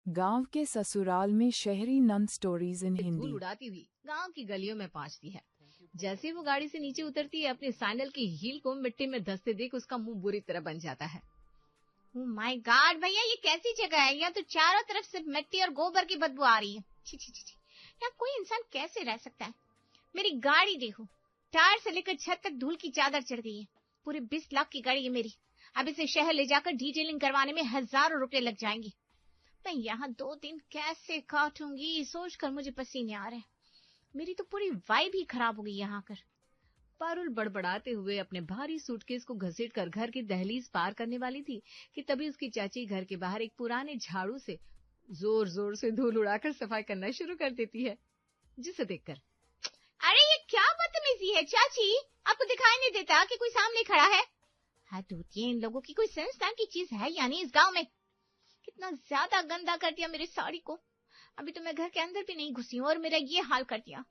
गांव के ससुराल में शहरी नन स्टोरीज इन धूल हिंदी। उड़ाती हुई गांव की गलियों में पहुंचती है। जैसे ही वो गाड़ी से नीचे उतरती है, अपने सैंडल की हील को मिट्टी में धंसते देख उसका मुंह बुरी तरह बन जाता है। ओह माय गॉड भैया, ये कैसी जगह है? यहाँ तो चारों तरफ से मिट्टी और गोबर की बदबू आ रही है। छी छी छी छी, यहाँ कोई इंसान कैसे रह सकता है? मेरी गाड़ी देखो, टायर से लेकर छत तक धूल की चादर चढ़ गई है। पूरे 20 लाख की गाड़ी है मेरी। अब इसे शहर ले जाकर डिटेलिंग करवाने में हजारों रुपए लग जाएंगे। मैं यहाँ 2 दिन कैसे काटूंगी, सोचकर मुझे पसीने आ रहे हैं। मेरी तो पूरी वाइब ही खराब हो गई यहाँ कर। पारुल बड़बड़ाते हुए अपने भारी सूटकेस को घसीटकर घर की दहलीज पार करने वाली थी कि तभी उसकी चाची घर के बाहर एक पुराने झाड़ू से जोर जोर से धूल उड़ाकर सफाई करना शुरू कर देती है, जिसे देखकर अरे ये क्या बदतमीजी है चाची, आपको दिखाई नहीं देता कि कोई सामने खड़ा है? हद होती है इन लोगों की, कोई सेंस नाम की चीज है यानी इस गांव में? कितना ज्यादा गंदा कर दिया मेरी साड़ी को। अभी तो मैं घर के अंदर भी नहीं घुसी हूँ और मेरा ये हाल कर दिया।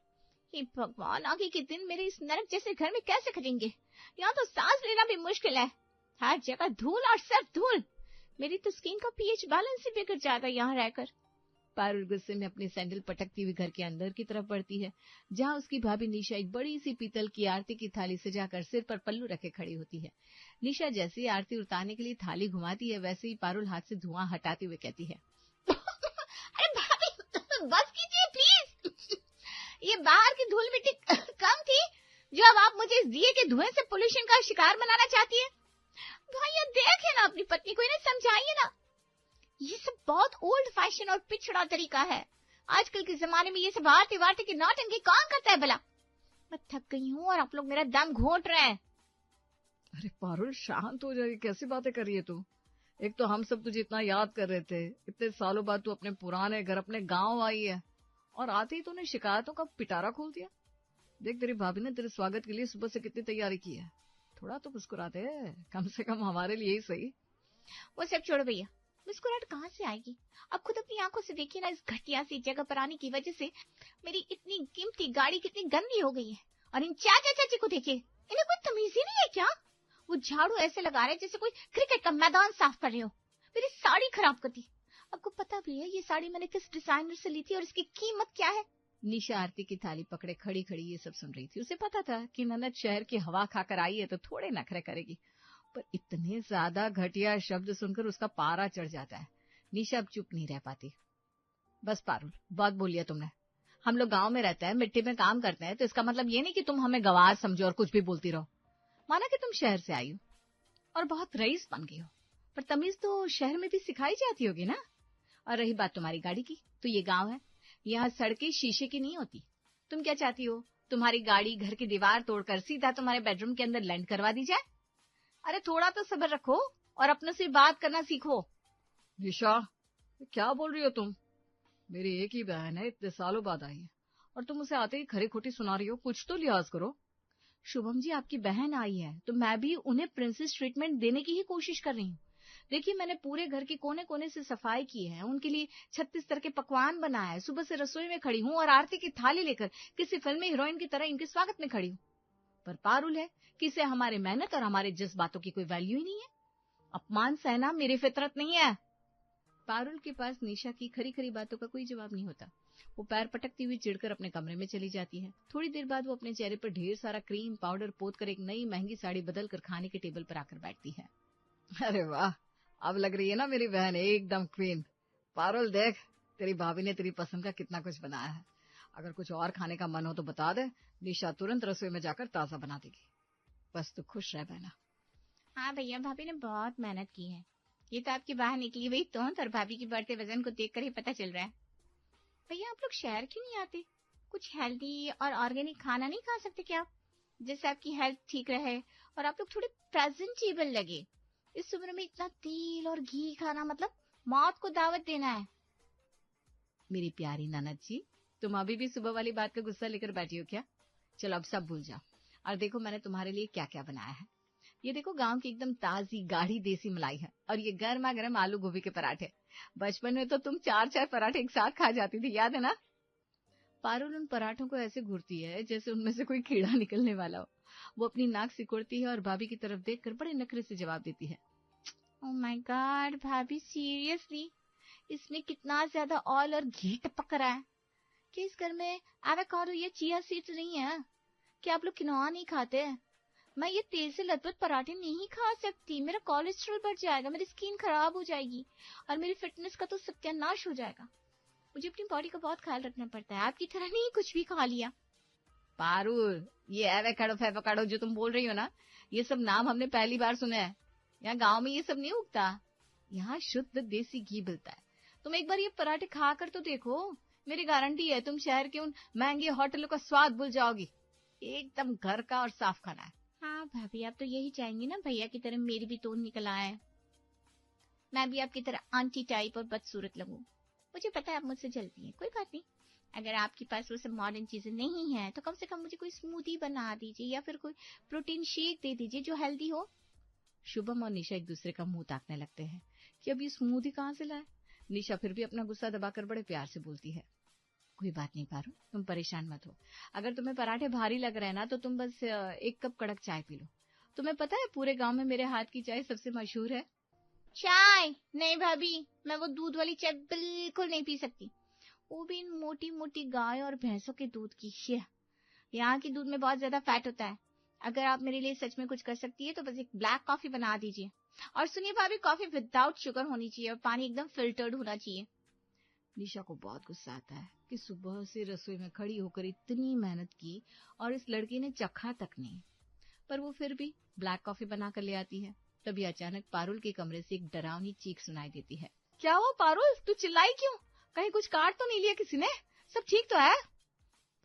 हे भगवान, आगे के दिन मेरे इस नरक जैसे घर में कैसे कटेंगे? यहाँ तो सांस लेना भी मुश्किल है। हर जगह धूल और सिर्फ धूल। मेरी तो स्किन का पीएच बैलेंस ही बिगड़ जाता है यहाँ रहकर। पारुल गुस्से में अपनी सैंडल पटकती हुई घर के अंदर की तरफ बढ़ती है, जहाँ उसकी भाभी निशा एक बड़ी सी पीतल की आरती की थाली सजाकर सिर पर पल्लू रखे खड़ी होती है। निशा जैसे ही आरती उतारने के लिए थाली घुमाती है, वैसे ही पारुल हाथ से धुआं हटाते हुए कहती है, अरे भाभी बस कीजिए प्लीज। ये बाहर की धूल मिट्टी कम थी जो अब आप मुझे इस दिए के धुएं से पोल्यूशन का शिकार बनाना चाहती है? भैया देखे ना अपनी पत्नी को, इन्हें समझाइए ना। ये सब बहुत ओल्ड फैशन और पिछड़ा तरीका है। आजकल के जमाने में ये सब आरती वारती की नौटंकी कौन करता है भला? मैं थक गई हूँ और आप लोग मेरा दम घोट रहे हैं। अरे पारुल शांत हो जाए, कैसी बातें कर रही है तू? एक तो हम सब तुझे इतना याद कर रहे थे, इतने सालों बाद तू अपने पुराने घर अपने गांव आई है और आते ही तूने शिकायतों का पिटारा खोल दिया। देख तेरी भाभी ने तेरे स्वागत के लिए सुबह से कितनी तैयारी की है, थोड़ा तो मुस्कुराते, कम से कम हमारे लिए ही सही। वो सब छोड़ो भैया, मुस्कुराहट कहाँ से आएगी? अब खुद अपनी आंखों से देखिए ना, इस घटिया सी जगह पर आने की वजह से मेरी इतनी कीमती गाड़ी कितनी गंदी हो गई है। और इन चाचा चाची को देखिए, इन्हें कोई तमीज ही नहीं है क्या? वो झाड़ू ऐसे लगा रहे जैसे कोई क्रिकेट का मैदान साफ कर रहे हो। मेरी साड़ी खराब कर दी। आपको पता भी है ये साड़ी मैंने किस डिजाइनर से ली थी और इसकी कीमत क्या है? निशा आरती की थाली पकड़े खड़ी खड़ी ये सब सुन रही थी। उसे पता था कि ननद शहर की हवा खाकर आई है तो थोड़े नखरे करेगी, पर इतने ज्यादा घटिया शब्द सुनकर उसका पारा चढ़ जाता है। निशा अब चुप नहीं रह पाती। बस पारुल, बहुत बोलिया तुमने। हम लोग गांव में रहते हैं, मिट्टी में काम करते हैं, तो इसका मतलब ये नहीं कि तुम हमें गवार समझो और कुछ भी बोलती रहो। माना कि तुम शहर से आई हो और बहुत रईस बन गई हो, पर तमीज तो शहर में भी सिखाई जाती होगी ना। और रही बात तुम्हारी गाड़ी की, तो ये गांव है, यहाँ सड़कें शीशे की नहीं होती। तुम क्या चाहती हो, तुम्हारी गाड़ी घर की दीवार तोड़कर सीधा तुम्हारे बेडरूम के अंदर लैंड करवा दी जाए? अरे थोड़ा तो सब्र रखो और अपनों से बात करना सीखो। निशा, क्या बोल रही हो तुम? मेरी एक ही बहन है, इतने सालों बाद आई है और तुम उसे आते ही खरी खोटी सुना रही हो। कुछ तो लिहाज करो। शुभम जी, आपकी बहन आई है तो मैं भी उन्हें प्रिंसेस ट्रीटमेंट देने की ही कोशिश कर रही हूँ। देखिए, मैंने पूरे घर के कोने कोने से सफाई की है, उनके लिए 36 तरह के पकवान बनाए है, सुबह से रसोई में खड़ी हूँ और आरती की थाली लेकर किसी फिल्मी हीरोइन की तरह इनके स्वागत में खड़ी हूँ। पर पारुल है कि इसे हमारे मेहनत और हमारे जज्बातों की कोई वैल्यू ही नहीं है। अपमान सहना मेरी फितरत नहीं है। पारुल के पास निशा की खरी खरी बातों का कोई जवाब नहीं होता। वो पैर पटकती हुई चिढ़कर अपने कमरे में चली जाती है। थोड़ी देर बाद वो अपने चेहरे पर ढेर सारा क्रीम पाउडर पोत कर एक नई महंगी साड़ी बदल कर खाने के टेबल पर आकर बैठती है। अरे वाह, अब लग रही है ना मेरी बहन एकदम क्वीन। पारुल देख, तेरी भाभी ने तेरी पसंद का कितना कुछ बनाया है। अगर कुछ और खाने का मन हो तो बता दे, निशा तुरंत रसोई में जाकर ताजा बना देगी। बस तू खुश रह बहना। हाँ भैया, भाभी ने बहुत मेहनत की है। ये तो आपकी बाहर निकली हुई तोंत और भाभी की बढ़ते वजन को देखकर ही पता चल रहा है। भैया आप लोग शहर क्यों नहीं आते? कुछ हेल्दी और ऑर्गेनिक खाना नहीं खा सकते क्या आप, जिससे आपकी हेल्थ ठीक रहे और आप लोग थोड़े प्रेजेंटेबल लगे? इस उम्र में इतना तेल और घी खाना मतलब मौत को दावत देना है। मेरी प्यारी ननद जी, तुम अभी भी सुबह वाली बात का गुस्सा लेकर बैठी हो क्या? चलो अब सब भूल जाओ और देखो मैंने तुम्हारे लिए क्या क्या बनाया है। ये देखो, गांव की एकदम ताजी गाढ़ी देसी मलाई है और ये गर्मा गर्म आलू गोभी के पराठे। बचपन में तो तुम 4-4 पराठे एक साथ खा जाती थी, याद है ना? पारुल उन पराठों को ऐसे घूरती है जैसे उनमें से कोई कीड़ा निकलने वाला हो। वो अपनी नाक सिकोड़ती है और भाभी की तरफ देखकर बड़े नखरे से जवाब देती है। ओह माय गॉड भाभी, सीरियसली इसमें कितना ज्यादा ऑयल और घी टपक रहा है। क्या इस घर में एवोकाडो या चिया सीड्स नहीं है? क्या आप लोग किनोआ नहीं खाते? मैं ये तेल से लथपथ पराठे नहीं खा सकती, मेरा कोलेस्ट्रॉल बढ़ जाएगा, मेरी स्किन खराब हो जाएगी और मेरी फिटनेस का तो सत्यानाश हो जाएगा। मुझे अपनी बॉडी का बहुत ख्याल रखना पड़ता है, आपकी तरह नहीं कुछ भी खा लिया। पारुल, ये एवोकाडो जो तुम बोल रही हो ना, ये सब नाम हमने पहली बार सुना है। यहाँ गांव में ये सब नहीं उगता, यहाँ शुद्ध देसी घी मिलता है। तुम एक बार ये पराठे खा कर तो देखो, मेरी गारंटी है तुम शहर के उन महंगे होटलों का स्वाद भूल जाओगी। एकदम घर का और साफ खाना है। हाँ भाभी, आप तो यही चाहेंगी ना भैया की तरह मेरी भी टोन निकल आए, मैं भी आपकी तरह आंटी टाइप और बदसूरत लगूं। मुझे पता है आप मुझसे जलती हैं, कोई बात नहीं। अगर आपके पास वो सब मॉडर्न चीजें नहीं है तो कम से कम मुझे कोई स्मूदी बना दीजिए या फिर कोई प्रोटीन शेक दे दीजिए जो हेल्दी हो। शुभम और निशा एक दूसरे का मुंह ताकने लगते हैं कि अब ये स्मूदी कहाँ से लाए। निशा फिर भी अपना गुस्सा दबाकर बड़े प्यार से बोलती है, कोई बात नहीं पारू, तुम परेशान मत हो। अगर तुम्हें पराठे भारी लग रहे हैं ना तो तुम बस 1 कप कड़क चाय पी लो। तुम्हें पता है पूरे गांव में मेरे हाथ की चाय सबसे मशहूर है। चाय नहीं भाभी, मैं वो दूध वाली चाय बिल्कुल नहीं पी सकती, वो भी इन मोटी मोटी गाय और भैंसों के दूध की। यहाँ की दूध में बहुत ज्यादा फैट होता है। अगर आप मेरे लिए सच में कुछ कर सकती है तो बस एक ब्लैक कॉफी बना दीजिए। और सुनिए भाभी, कॉफी विदाउट शुगर होनी चाहिए और पानी एकदम फिल्टर्ड होना चाहिए। निशा को बहुत गुस्सा आता है कि सुबह से रसोई में खड़ी होकर इतनी मेहनत की और इस लड़की ने चखा तक नहीं, पर वो फिर भी ब्लैक कॉफी बना कर ले आती है। तभी अचानक पारुल के कमरे से एक डरावनी चीख सुनाई देती है। क्या हुआ पारुल, तू चिल्लाई क्यों? कहीं कुछ काट तो नहीं लिया किसी ने? सब ठीक तो है?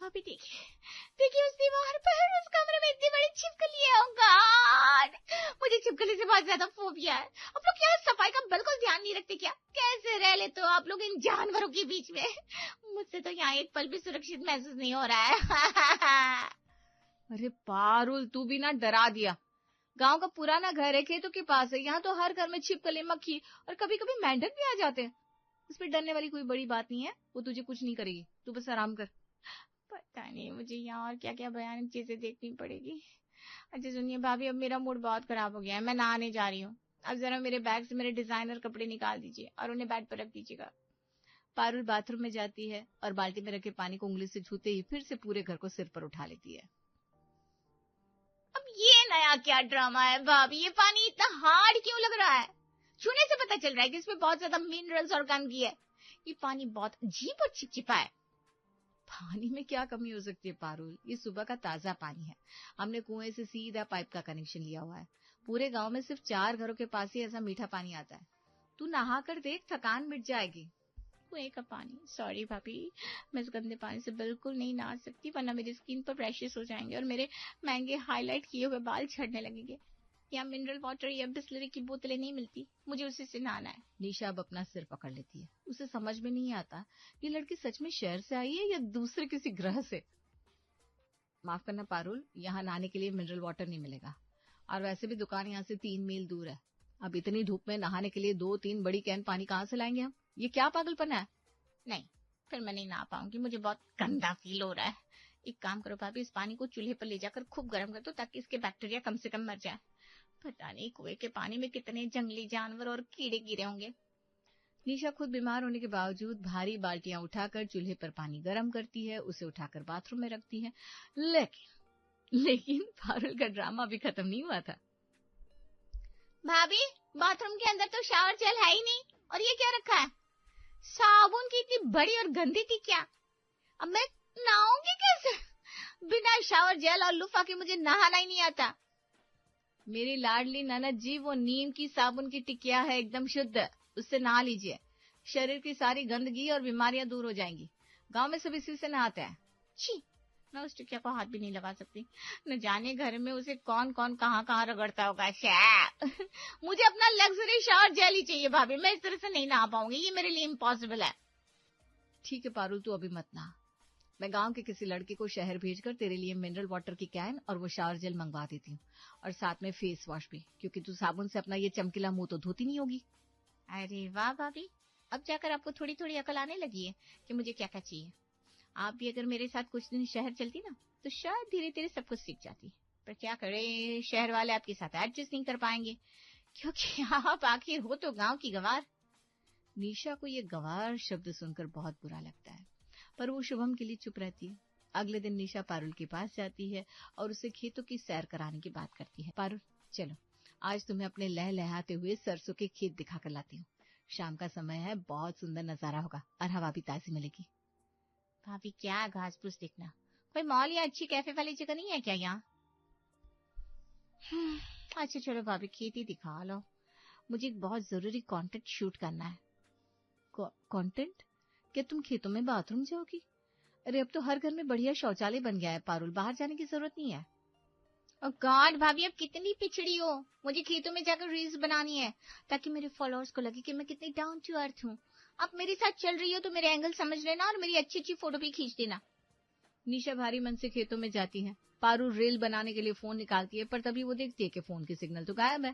भाभी देखिए उस दीवार पर, उस कमरे में इतनी बड़ी छिपकली है। Oh God! मुझे छिपकली से बहुत ज्यादा फोबिया है। आप लोग क्या सफाई का बिल्कुल ध्यान नहीं रखते क्या? कैसे रह लेते हो आप लोग इन जानवरों के बीच में? मुझसे तो यहाँ एक पल भी सुरक्षित महसूस नहीं हो रहा है। अरे पारुल, तू भी ना डरा दिया। गांव का पुराना घर है, खेतों के पास है, यहाँ तो हर घर में छिपकली, मक्खी और कभी कभी मेंढक भी आ जाते हैं। उसमें डरने वाली कोई बड़ी बात नहीं है, वो तुझे कुछ नहीं करेगी, तू बस आराम कर। पता नहीं मुझे यहाँ और क्या क्या भयानक चीजें देखनी पड़ेगी। अच्छा सुनिए भाभी, अब मेरा मूड बहुत खराब हो गया है, मैं नहाने जा रही हूँ। अब जरा मेरे बैग से मेरे डिजाइनर कपड़े निकाल दीजिए और उन्हें बेड पर रख दीजिएगा। पारुल बाथरूम में जाती है और बाल्टी में रखे पानी को उंगली से छूते ही फिर से पूरे घर को सिर पर उठा लेती है। अब ये नया क्या ड्रामा है भाभी? ये पानी इतना हार्ड क्यों लग रहा है? छूने से पता चल रहा है कि इसमें बहुत ज्यादा मिनरल्स और गंदगी है। ये पानी बहुत अजीब और चिपचिपा है। पानी में क्या कमी हो सकती है पारुल, ये सुबह का ताजा पानी है। हमने कुएं से सीधा पाइप का कनेक्शन लिया हुआ है। पूरे गांव में सिर्फ 4 घरों के पास ही ऐसा मीठा पानी आता है। तू नहा कर देख, थकान मिट जाएगी। कुएं का पानी? सॉरी भाभी, मैं इस गंदे पानी से बिल्कुल नहीं नहा सकती, वरना मेरी स्किन पर रैशेस हो जाएंगे और मेरे महंगे हाईलाइट किए हुए बाल झड़ने लगेंगे। यहाँ मिनरल वाटर या बिस्लरी की बोतलें नहीं मिलती, मुझे उसी से नहाना है। निशा अब अपना सिर पकड़ लेती है। उसे समझ में नहीं आता ये लड़की सच में शहर से आई है या दूसरे किसी ग्रह से। माफ करना पारुल, यहाँ नहाने के लिए मिनरल वाटर नहीं मिलेगा, और वैसे भी दुकान यहाँ से 3 मील दूर है। अब इतनी धूप में नहाने के लिए 2-3 बड़ी कैन पानी कहाँ से लाएंगे हम? ये क्या पागलपन है? नहीं, फिर मैं नहीं नहा पाऊंगी, मुझे बहुत गंदा फील हो रहा है। एक काम करो भाभी, इस पानी को चूल्हे पर ले जाकर खूब गर्म कर दो ताकि इसके बैक्टीरिया कम से कम मर जाए। पता नहीं कुएं के पानी में कितने जंगली जानवर और कीड़े गिरे होंगे। निशा खुद बीमार होने के बावजूद भारी बाल्टियां उठाकर चूल्हे पर पानी गर्म करती है, उसे उठाकर बाथरूम में रखती है। लेकिन पारुल का ड्रामा भी खत्म नहीं हुआ था। भाभी, बाथरूम के अंदर तो शावर जेल है ही नहीं, और ये क्या रखा है? साबुन की इतनी बड़ी और गंदी टिकिया। अब मैं नहाऊंगी कैसे? बिना शावर जेल और लुफा के मुझे नहाना ही नहीं आता। मेरी लाडली ननद जी, वो नीम की साबुन की टिकिया है, एकदम शुद्ध, उससे नहा लीजिए। शरीर की सारी गंदगी और बीमारियां दूर हो जाएंगी। गांव में सब इसी से नहाते हैं। छी, मैं उस टिकिया को हाथ भी नहीं लगा सकती। न जाने घर में उसे कौन कौन कहाँ कहाँ रगड़ता होगा। मुझे अपना लग्जरी शावर जेल ही चाहिए भाभी, मैं इस तरह से नहीं नहा पाऊंगी, ये मेरे लिए इम्पॉसिबल है। ठीक है पारुल, तू अभी मत नहा। मैं गांव के किसी लड़के को शहर भेजकर तेरे लिए मिनरल वाटर की कैन और वो शावर जेल मंगवा देती हूँ, और साथ में फेस वॉश भी, क्योंकि तू साबुन से अपना ये चमकीला मुंह तो धोती नहीं होगी। अरे वाह भाभी, अब जाकर आपको थोड़ी थोड़ी अकल आने लगी है कि मुझे क्या क्या चाहिए। आप भी अगर मेरे साथ कुछ दिन शहर चलती ना तो शायद धीरे धीरे सब कुछ सीख जाती। पर क्या करे, शहर वाले आपके साथ एडजस्ट नहीं कर पाएंगे, क्योंकि आप आखिर हो तो गांव की गंवार। निशा को ये गंवार शब्द सुनकर बहुत बुरा लगता है, पर वो शुभम के लिए चुप रहती है। अगले दिन निशा पारुल के पास जाती है और उसे खेतों की सैर कराने की बात करती है। पारुल, चलो आज तुम्हें अपने लहलहाते हुए सरसों के खेत दिखाकर लाती हूँ। शाम का समय है, बहुत सुंदर नजारा होगा और हवा भी ताजी मिलेगी। भाभी क्या घास फूस दिखना, कोई मॉल या अच्छी कैफे वाली जगह नहीं है क्या यहाँ? अच्छा चलो भाभी, खेती दिखा लो, मुझे एक बहुत जरूरी कंटेंट शूट करना है। कंटेंट? क्या तुम खेतों में बाथरूम जाओगी? अरे अब तो हर घर में बढ़िया शौचालय बन गया है पारुल, बाहर जाने की जरूरत नहीं है। और गॉड भाभी, अब कितनी पिछड़ी हो, मुझे खेतों में जाकर रील्स बनानी है ताकि मेरे फॉलोअर्स को लगे कि मैं कितनी डाउन टू अर्थ हूँ। अब मेरे साथ चल रही हो तो मेरे एंगल समझ लेना और मेरी अच्छी अच्छी फोटो भी खींच देना। निशा भारी मन से खेतों में जाती है। पारुल रील बनाने के लिए फोन निकालती है, पर तभी वो देखती है कि फोन की सिग्नल तो गायब है।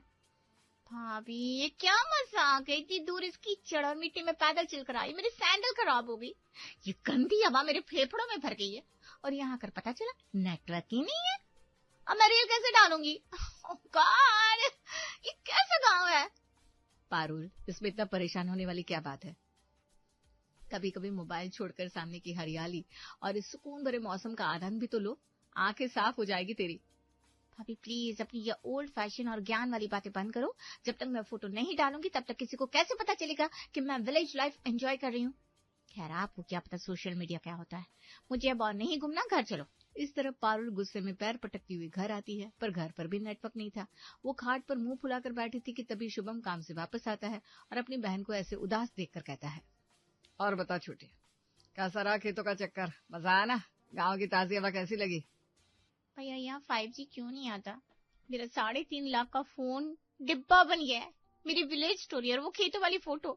भाभी ये क्या मजाक है, इतनी दूर इस कीचड़ और मिट्टी में पैदल चलकर आई, मेरी सैंडल खराब हो गई, ये गंदी हवा मेरे फेफड़ों में भर गई है, और यहाँ कर पता चला नेटवर्क ही नहीं है। अब मैं रील कैसे डालूंगी? ओह गॉड, ये कैसा गांव है? पारुल, इसमें इतना परेशान होने वाली क्या बात है? कभी कभी मोबाइल छोड़कर सामने की हरियाली और इस सुकून भरे मौसम का आनंद भी तो लो, आंखें साफ हो जाएगी तेरी। भाभी प्लीज अपनी ये ओल्ड फैशन और ज्ञान वाली बातें बंद करो। जब तक मैं फोटो नहीं डालूंगी तब तक किसी को कैसे पता चलेगा कि मैं विलेज लाइफ एंजॉय कर रही हूँ? खैर आपको क्या पता सोशल मीडिया क्या होता है, मुझे अब और नहीं घूमना, घर चलो। इस तरह पारुल गुस्से में पैर पटकती हुई घर आती है, पर घर पर भी नेटवर्क नहीं था। वो खाट पर मुंह फुलाकर बैठी थी कि तभी शुभम काम से वापस आता है और अपनी बहन को ऐसे उदास देखकर कहता है, और बता छोटी, कैसा रहा खेतों का चक्कर? मजा आया ना? गाँव की ताजी हवा कैसी लगी? भैया यहाँ 5G क्यों नहीं आता? मेरा 3.5 लाख का फोन डिब्बा बन गया है। मेरी विलेज स्टोरी और वो खेतों वाली फोटो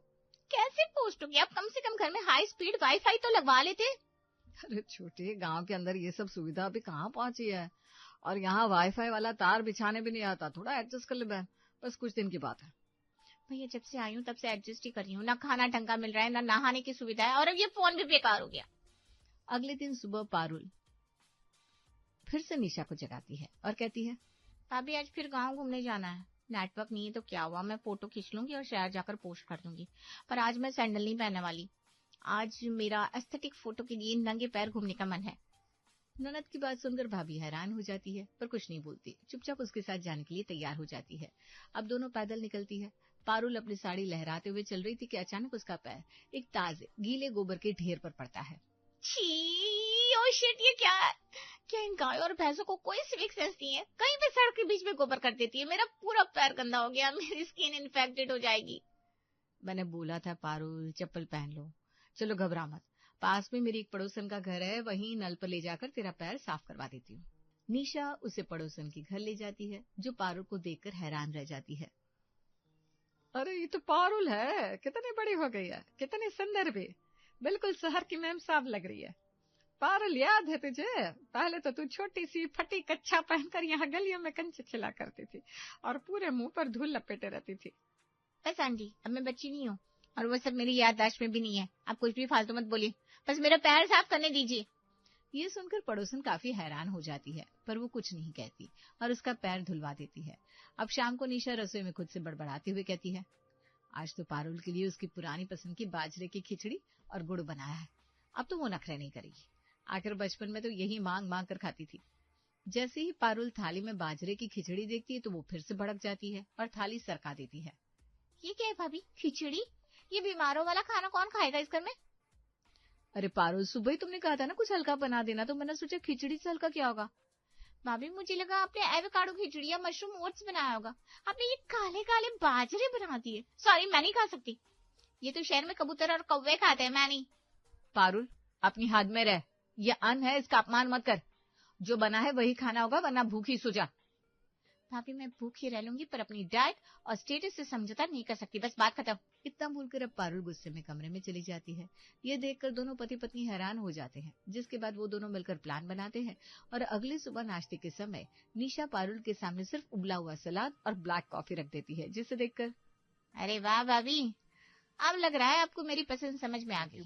कैसे पोस्ट होगी? आप कम से कम घर में हाई स्पीड वाईफाई तो लगवा लेते। अरे छोटे, गांव के अंदर ये सब सुविधा अभी कहाँ पहुंची है, और यहाँ वाईफाई वाला तार बिछाने भी नहीं आता, थोड़ा एडजस्ट कर ले बहन, बस कुछ दिन की बात है। भैया जब से आई हूँ तब से एडजस्ट ही कर रही हूँ, ना खाना ढंग का मिल रहा है, ना नहाने की सुविधा है, और अब ये फोन भी बेकार हो गया। अगले दिन सुबह पारुल फिर से निशा को जगाती है और कहती है, भाभी आज फिर गाँव घूमने जाना है। नेटवर्क नहीं है तो क्या हुआ, मैं फोटो खींच लूंगी और शहर जाकर पोस्ट कर दूंगी, पर आज मैं सैंडल नहीं पहनने वाली। आज मेरा एस्थेटिक फोटो के लिए नंगे पैर घूमने का मन है। ननद की बात सुनकर भाभी हैरान हो जाती है, पर कुछ नहीं बोलती, चुपचाप उसके साथ जाने के लिए तैयार हो जाती है। अब दोनों पैदल निकलती है। पारुल अपनी साड़ी लहराते हुए चल रही थी कि अचानक उसका पैर एक ताजे गीले गोबर के ढेर पर पड़ता है। छी, ओ शिट, ये क्या है? क्या इन गायों और भैंसों को कोई सिविक सेंस नहीं है? कहीं भी सड़क के बीच में गोबर कर देती है। मेरा पूरा पैर गंदा हो गया, मेरी स्किन इन्फेक्टेड हो जाएगी। मैंने बोला था पारुल, चप्पल पहन लो। चलो घबरा मत, पास में मेरी एक पड़ोसन का घर है, वहीं नल पर ले जाकर तेरा पैर साफ करवा देती हूँ। निशा उसे पड़ोसन के घर ले जाती है, जो पारुल को देखकर हैरान रह जाती है। अरे ये तो पारुल है, कितनी बड़ी हो गई है, कितनी सुंदर भी, बिल्कुल शहर की मैम साहब लग रही है। पारुल याद है तुझे? पहले तो तू छोटी सी फटी कच्छा पहनकर यहाँ गलियों में कंचे खिला करती थी और पूरे मुंह पर धूल लपेटे रहती थी। बस आंटी, अब मैं बच्ची नहीं हूँ और वो सब मेरी याददाश्त में भी नहीं है। आप कुछ भी फालतू मत बोलिए, बस मेरा पैर साफ करने दीजिए। ये सुनकर पड़ोसन काफी हैरान हो जाती है, पर वो कुछ नहीं कहती और उसका पैर धुलवा देती है। अब शाम को निशा रसोई में खुद से बड़बड़ाते हुए कहती है, आज तो पारुल के लिए उसकी पुरानी पसंद की बाजरे की खिचड़ी और गुड़ बनाया है, अब तो वो नखरे नहीं करेगी। आखिर बचपन में तो यही मांग मांग कर खाती थी। जैसे ही पारुल थाली में बाजरे की खिचड़ी देखती है तो वो फिर से भड़क जाती है और थाली सरका देती है। ये क्या है भाभी, खिचड़ी? ये बीमारों वाला खाना कौन खाएगा इस घर में? अरे पारुल, सुबह ही तुमने कहा था ना कुछ हल्का बना देना, तो मैंने सोचा खिचड़ी से हल्का क्या होगा। भाभी मुझे लगा आपने एवोकाडो खिचड़ी या मशरूम ओट्स बनाया होगा, आपने ये काले काले बाजरे बना दिए। सॉरी, मैं नहीं खा सकती, ये तो शहर में कबूतर और कौवे खाते हैं, मैं नहीं। पारुल, अपनी हद में रह, ये अन्न है, इसका अपमान मत कर। जो बना है वही खाना होगा, वरना भूखी सो जा। भाभी मैं भूखी रह लूंगी, पर अपनी डाइट और स्टेटस से समझौता नहीं कर सकती, बस बात खत्म। इतना बोलकर अब पारुल गुस्से में कमरे में चली जाती है। ये देखकर दोनों पति पत्नी हैरान हो जाते हैं, जिसके बाद वो दोनों मिलकर प्लान बनाते हैं और अगली सुबह नाश्ते के समय निशा पारुल के सामने सिर्फ उबला हुआ सलाद और ब्लैक कॉफी रख देती है, जिसे देखकर, अरे वाह भाभी, अब लग रहा है आपको मेरी पसंद समझ में आ गई।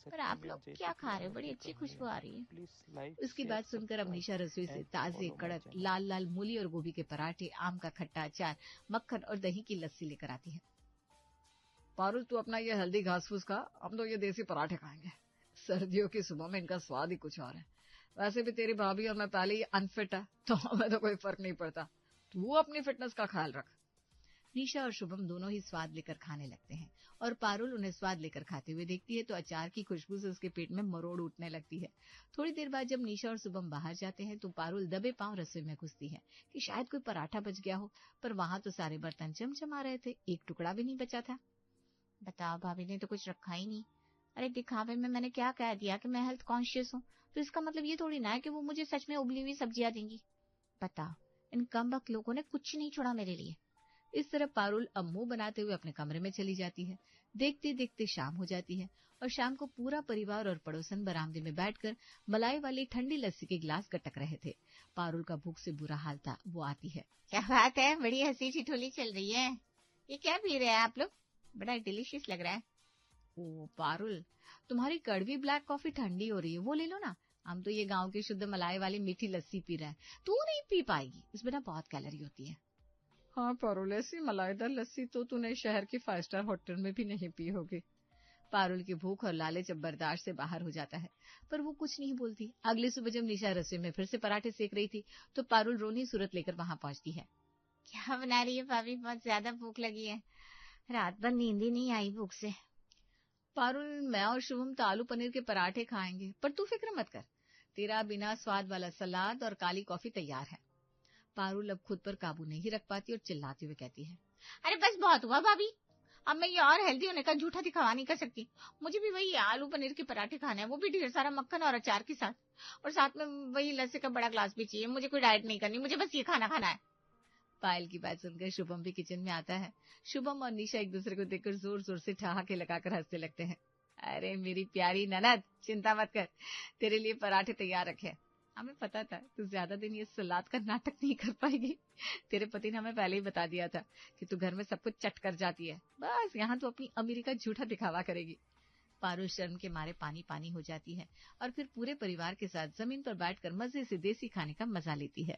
पर आप लोग क्या खा रहे हो? बड़ी अच्छी खुशबू आ रही है। उसकी बात सुनकर अब निशा रसोई से ताजे कड़क लाल लाल मूली और गोभी के पराठे, आम का खट्टा अचार, मक्खन और दही की लस्सी लेकर आती है। पारुल तू अपना ये हेल्दी घास फूस खा, हम तो ये देसी पराठे खाएंगे। सर्दियों की सुबह में इनका स्वाद ही कुछ और है। वैसे भी तेरी भाभी और मैं पहले ही अनफिट है, तो हमें तो कोई फर्क नहीं पड़ता। तू अपनी फिटनेस का ख्याल रख। निशा और शुभम दोनों ही स्वाद लेकर खाने लगते हैं और पारुल उन्हें स्वाद लेकर खाते हुए देखती है तो अचार की खुशबू से उसके पेट में मरोड़ उठने लगती है। थोड़ी देर बाद जब निशा और शुभम बाहर जाते हैं तो पारुल दबे पांव रसोई में घुसती है कि शायद कोई पराठा बच गया हो, पर वहां तो सारे बर्तन चमचमा रहे थे, एक टुकड़ा भी नहीं बचा था। बताओ, भाभी ने तो कुछ रखा ही नहीं। अरे दिखावे में मैंने क्या कह दिया कि मैं हेल्थ कॉन्शियस हूँ, तो इसका मतलब ये थोड़ी ना है कि वो मुझे सच में उबली हुई सब्जियां देंगी। बताओ, इन कमबख्त लोगों ने कुछ नहीं छोड़ा मेरे लिए। इस तरह पारुल अब मुंह बनाते हुए अपने कमरे में चली जाती है। देखते देखते शाम हो जाती है और शाम को पूरा परिवार और पड़ोसन बरामदे में बैठकर मलाई वाली ठंडी लस्सी के गिलास गटक रहे थे। पारुल का भूख से बुरा हाल था। वो आती है। क्या बात है, बड़ी हंसी ठिठोली चल रही है। ये क्या पी रहे हैं आप लोग? बड़ा डिलीशियस लग रहा है। ओ पारुल, तुम्हारी कड़वी ब्लैक कॉफी ठंडी हो रही है, वो ले लो ना। हम तो ये गांव की शुद्ध मलाई वाली मीठी लस्सी पी रहे हैं। तू नहीं पी पाएगी, इसमें ना बहुत कैलोरी होती है। हाँ पारुल, ऐसी मलाईदार लस्सी तो तूने शहर की 5 स्टार होटल में भी नहीं पी होगी। पारुल की भूख और लालच अब बर्दाश्त से बाहर हो जाता है, पर वो कुछ नहीं बोलती। अगली सुबह जब निशा रसोई में फिर से पराठे सेक रही थी तो पारुल रोनी सूरत लेकर वहां पहुंचती है। क्या बना रही है भाभी? बहुत ज्यादा भूख लगी है, रात भर नींद ही नहीं आई भूख से। पारुल, मैं और शुभम तो आलू पनीर के पराठे खाएंगे, पर तू फिक्र मत कर, तेरा बिना स्वाद वाला सलाद और काली कॉफी तैयार है। पारुल अब खुद पर काबू नहीं रख पाती और चिल्लाते हुए कहती है। अरे बस बहुत हुआ भाभी, अब मैं ये और हेल्दी होने का झूठा दिखावा नहीं कर सकती। मुझे भी वही आलू पनीर के पराठे खाने हैं, वो भी ढेर सारा मक्खन और अचार के साथ, और साथ में वही लस्सी का बड़ा ग्लास भी चाहिए। मुझे कोई डाइट नहीं करनी, मुझे बस ये खाना खाना है। पायल की बात सुनकर शुभम भी किचन में आता है। शुभम और निशा एक दूसरे को देखकर जोर जोर से ठहाके लगाकर हंसने लगते हैं। अरे मेरी प्यारी ननद, चिंता मत कर, तेरे लिए पराठे तैयार रखे। हमें पता था तू ज्यादा दिन ये सलाद का नाटक नहीं कर पाएगी। तेरे पति ने हमें पहले ही बता दिया था कि तू घर में सब कुछ चट कर जाती है, बस यहाँ तू अपनी अमीरी का झूठा दिखावा करेगी। पारुल शर्म के मारे पानी पानी हो जाती है और फिर पूरे परिवार के साथ जमीन पर बैठकर मजे से देसी खाने का मजा लेती है।